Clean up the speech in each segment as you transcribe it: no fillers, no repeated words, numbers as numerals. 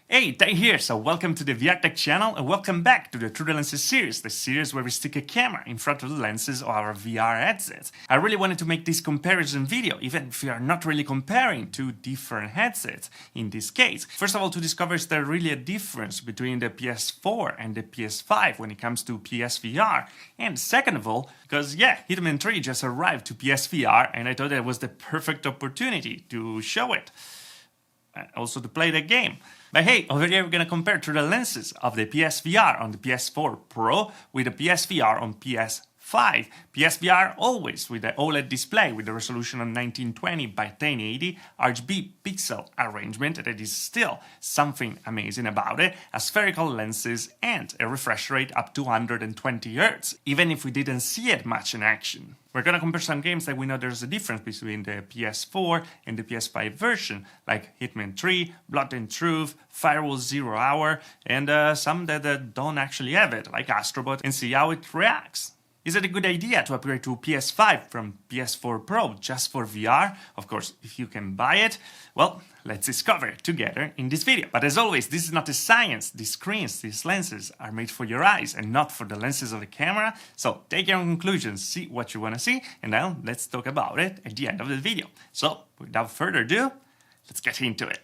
Hey, Tay here, so welcome to the VR Tech channel and welcome back to the Through the Lenses series, the series where we stick a camera in front of the lenses of our VR headsets. I really wanted to make this comparison video, even if we are not really comparing two different headsets in this case. First of all, to discover is there really a difference between the PS4 and the PS5 when it comes to PSVR. And second of all, because Hitman 3 just arrived to PSVR and I thought that was the perfect opportunity to show it. Also to play the game. But hey, over here we're gonna compare through the lenses of the PSVR on the PS4 Pro with the PSVR on PS5. PSVR always with the OLED display with the resolution of 1920 by 1080, RGB pixel arrangement that is still something amazing about it, spherical lenses and a refresh rate up to 120 Hz, even if we didn't see it much in action. We're gonna compare some games that we know there's a difference between the PS4 and the PS5 version, like Hitman 3, Blood and Truth, Firewall 0 Hour, and some that don't actually have it, like Astrobot, and see how it reacts. Is it a good idea to upgrade to PS5 from PS4 Pro just for VR? Of course, if you can buy it, well, let's discover it together in this video. But as always, this is not a science. These screens, these lenses are made for your eyes and not for the lenses of the camera. So take your own conclusions, see what you want to see, and then let's talk about it at the end of the video. So without further ado, let's get into it.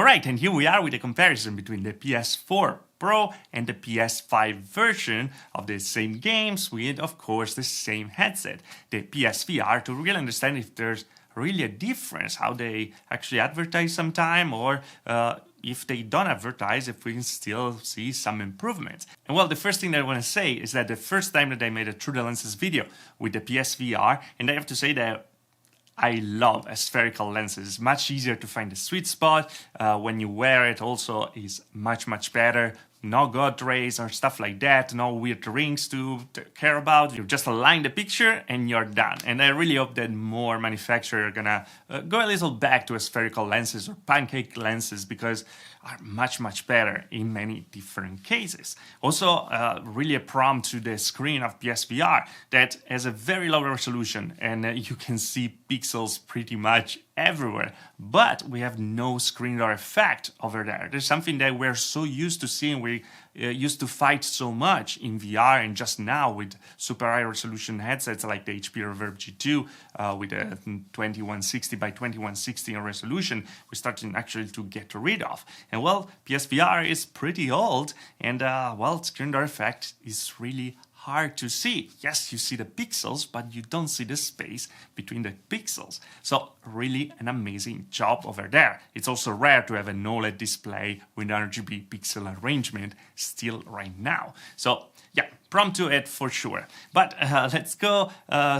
Alright, and here we are with a comparison between the PS4 Pro and the PS5 version of the same games with, of course, the same headset, the PSVR, to really understand if there's really a difference, how they actually advertise sometime, or if they don't advertise, if we can still see some improvements. And well, the first thing that I want to say is that the first time that I made a Through the Lenses video with the PSVR, and I have to say that I love spherical lenses. It's much easier to find the sweet spot. When you wear it also is much better. No God rays or stuff like that, no weird rings to care about. You just align the picture and you're done. And I really hope that more manufacturers are gonna go a little back to spherical lenses or pancake lenses, because are much better in many different cases. Also, really a prompt to the screen of PSVR that has a very low resolution, and you can see pixels pretty much everywhere, but we have no screen door effect over there. There's something that we're so used to seeing. We used to fight so much in VR, and just now with super high resolution headsets like the HP Reverb G2 with a 2160 by 2160 in resolution, we're starting actually to get rid of. And well, PSVR is pretty old, and well, screen door effect is really hard to see. Yes, you see the pixels, but you don't see the space between the pixels. So really an amazing job over there. It's also rare to have an OLED display with RGB pixel arrangement still right now. So yeah, prompt to it for sure. But let's go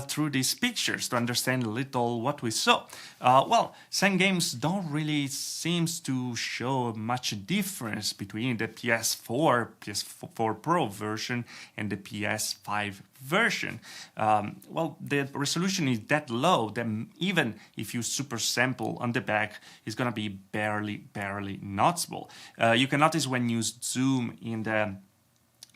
through these pictures to understand a little what we saw. Well, some games don't really seem to show much difference between the PS4 Pro version and the PS5 version. Well, the resolution is that low that even if you super sample on the back, it's gonna be barely noticeable. You can notice when you zoom in the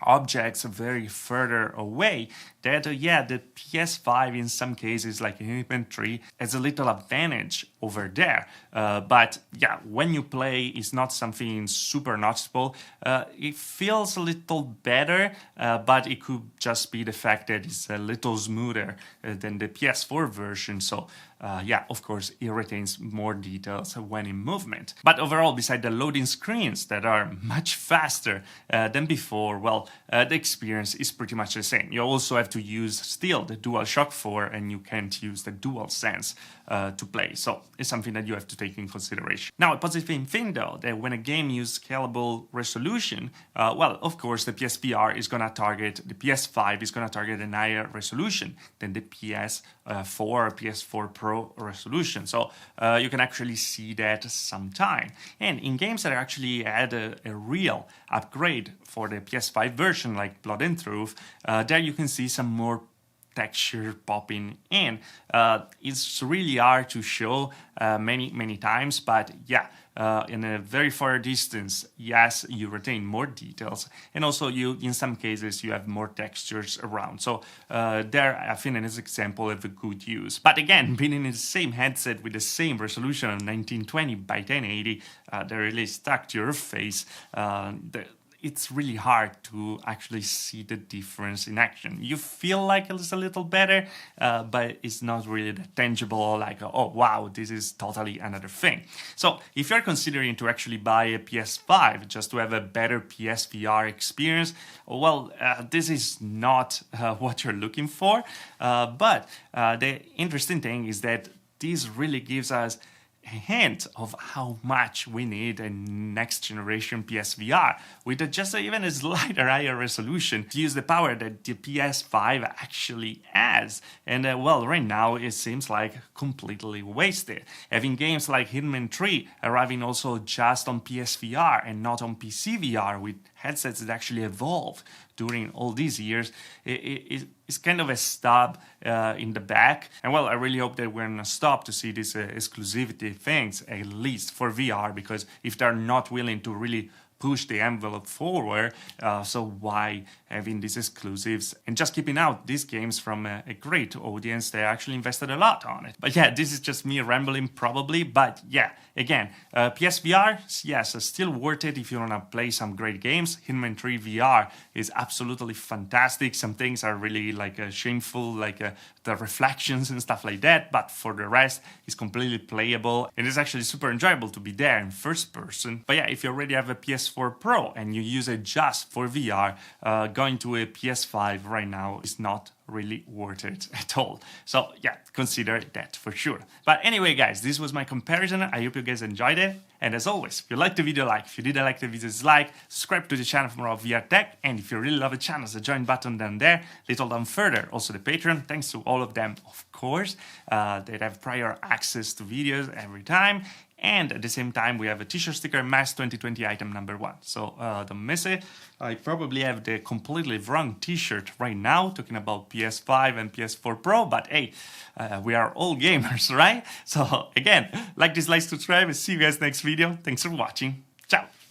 objects very further away that yeah, the PS5 in some cases like in Hitman 3 has a little advantage over there, but yeah, when you play it's not something super noticeable. It feels a little better, but it could just be the fact that it's a little smoother than the PS4 version, so yeah, of course it retains more details when in movement. But overall, beside the loading screens that are much faster than before, well, the experience is pretty much the same. You also have to use still the DualShock 4, and you can't use the DualSense to play. So it's something that you have to take in consideration. Now, a positive thing though, that when a game uses scalable resolution, well, of course, the PSVR is gonna target, the PS5 is gonna target a higher resolution than the PS4 or PS4 Pro resolution. So you can actually see that sometime. And in games that actually had a real upgrade for the PS5 version, like Blood and Truth, there you can see some more texture popping in. It's really hard to show many times, but yeah, in a very far distance, yes, you retain more details, and also you, in some cases, you have more textures around. So there, I think in this example, have a good use. But again, being in the same headset with the same resolution of 1920 by 1080, they're really stuck to your face. It's really hard to actually see the difference in action. You feel like it's a little better, but it's not really that tangible, like, oh wow, this is totally another thing. So if you're considering to actually buy a PS5 just to have a better PSVR experience, well, this is not what you're looking for. But the interesting thing is that this really gives us a hint of how much we need a next generation PSVR with just even a slighter higher resolution to use the power that the PS5 actually has. And well, right now it seems like completely wasted. Having games like Hitman 3 arriving also just on PSVR and not on PC VR with headsets that actually evolved during all these years, it's kind of a stab in the back. And well, I really hope that we're gonna stop to see these exclusivity things, at least for VR, because if they're not willing to really push the envelope forward, so why having these exclusives and just keeping out these games from a great audience? They actually invested a lot on it. But yeah, this is just me rambling probably, but yeah, again, PSVR, yes, still worth it if you want to play some great games. Hitman 3 VR is absolutely fantastic. Some things are really like shameful, like the reflections and stuff like that, but for the rest, it's completely playable and it's actually super enjoyable to be there in first person. But yeah, if you already have a PS4 Pro and you use it just for VR, going to a PS5 right now is not really worth it at all. So yeah, consider that for sure. But anyway, guys, this was my comparison. I hope you guys enjoyed it. And as always, if you liked the video, like. If you didn't like the video, dislike. Subscribe to the channel for more of VR tech. And if you really love the channel, there's a join button down there. Little down further, also the Patreon. Thanks to all of them, of course. They have prior access to videos every time. And at the same time, we have a t-shirt sticker, Mass 2020 item number 1. So don't miss it. I probably have the completely wrong t-shirt right now, talking about PS5 and PS4 Pro. But hey, we are all gamers, right? So again, like, dislike, subscribe, and see you guys next video. Thanks for watching. Ciao.